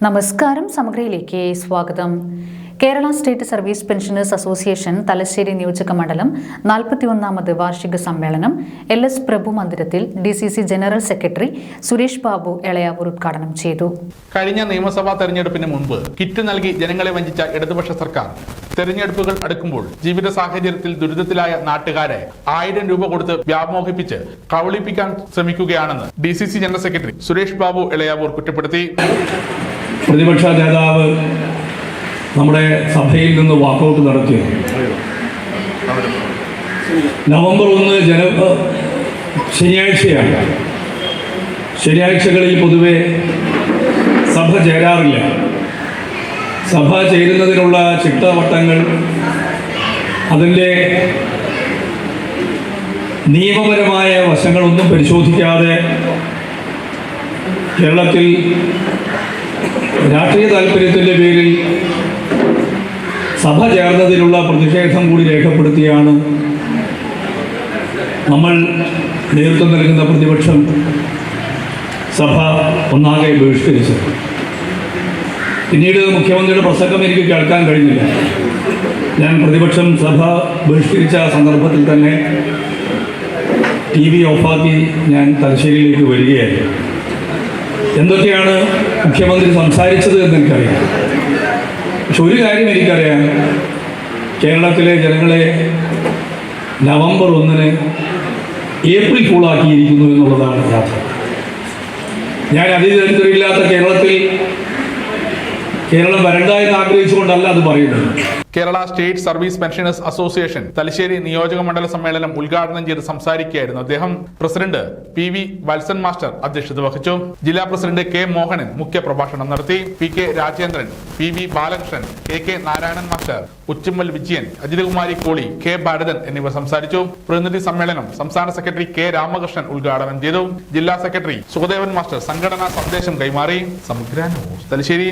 നമസ്കാരം. സമഗ്രയിലേക്ക് സ്വാഗതം. Kerala state service pensioners association Thalassery നിയോജക മണ്ഡലം 41ാമത് വാർഷിക സമ്മേളനം LS പ്രഭു മന്ദിരത്തിൽ DCC general secretary Suresh Babu Elayavoor ഉദ്ഘാടനം ചെയ്തു. കഴിഞ്ഞ നിയമസഭാ തെരഞ്ഞെടുപ്പിന് മുൻപ് കിറ്റ് നൽകി ജനങ്ങളെ വഞ്ചിച്ച ഇടതുപക്ഷ സർക്കാർ തെരഞ്ഞെടുപ്പുകൾ അടുക്കുമ്പോൾ ജീവിത സാഹചര്യത്തിൽ ദുരിതത്തിലായ നാട്ടുകാരെ 1000 രൂപ കൊടുത്ത് വ്യാമോഹിപ്പിച്ച് കബളിപ്പിക്കാൻ ശ്രമിക്കുകയാണെന്ന് DCC general secretary Suresh Babu Elayavoor കുറ്റപ്പെടുത്തി. പ്രതിപക്ഷ നേതാവ് നമ്മുടെ സഭയിൽ നിന്ന് വാക്കൗട്ട് നടത്തി. നവംബർ 1 ശനിയാഴ്ചയാണ്. ശനിയാഴ്ചകളിൽ പൊതുവെ സഭ ചേരാറില്ല. സഭ ചേരുന്നതിനുള്ള ചിട്ടവട്ടങ്ങൾ, അതിൻ്റെ നിയമപരമായ വശങ്ങളൊന്നും പരിശോധിക്കാതെ കേരളത്തിൽ രാഷ്ട്രീയ താല്പര്യത്തിൻ്റെ പേരിൽ സഭ ചേർന്നതിലുള്ള പ്രതിഷേധം കൂടി രേഖപ്പെടുത്തിയാണ് നമ്മൾ നേതൃത്വം നൽകുന്ന പ്രതിപക്ഷം സഭ ഒന്നാകെ ബഹിഷ്കരിച്ചത്. പിന്നീട് മുഖ്യമന്ത്രിയുടെ പ്രസംഗം എനിക്ക് കേൾക്കാൻ കഴിഞ്ഞില്ല. ഞാൻ പ്രതിപക്ഷം സഭ ബഹിഷ്കരിച്ച സന്ദർഭത്തിൽ തന്നെ TV ഓഫാക്കി ഞാൻ തലശ്ശേരിയിലേക്ക് വരികയായിരുന്നു. എന്തൊക്കെയാണ് മുഖ്യമന്ത്രി സംസാരിച്ചത് എന്ന് എനിക്കറിയാം. പക്ഷെ ഒരു കാര്യം എനിക്കറിയാം, കേരളത്തിലെ ജനങ്ങളെ നവംബർ 1 ഏപ്രിൽ ഫൂളാക്കിയിരിക്കുന്നു എന്നുള്ളതാണ് യാഥാർത്ഥ്യം. ഞാൻ അതിദരിദ്രമില്ലാത്ത കേരളം വരണ്ട എന്ന് ആഗ്രഹിച്ചുകൊണ്ടല്ല അത് പറയുന്നത്. Kerala state service pensioners association Thalassery നിയോജക മണ്ഡല സമ്മേളനം ഉദ്ഘാടനം ചെയ്ത് സംസാരിക്കുകയായിരുന്നു അദ്ദേഹം. പ്രസിഡന്റ് PV വത്സൻ മാസ്റ്റർ അധ്യക്ഷത വഹിച്ചു. ജില്ലാ പ്രസിഡന്റ് K മോഹനൻ മുഖ്യ പ്രഭാഷണം നടത്തി. PK Rajendran, PV Balakrishnan, KK Narayanan master, Uchimmal Vijayan, Ajithakumari Koli, K Bharathan എന്നിവർ സംസാരിച്ചു. പ്രതിനിധി സമ്മേളനം സംസ്ഥാന സെക്രട്ടറി K രാമകൃഷ്ണൻ ഉദ്ഘാടനം ചെയ്തു. ജില്ലാ സെക്രട്ടറി സുഖദേവൻ മാസ്റ്റർ സംഘടനാ സന്ദേശം കൈമാറി. സമഗ്ര ന്യൂസ് തലശ്ശേരി.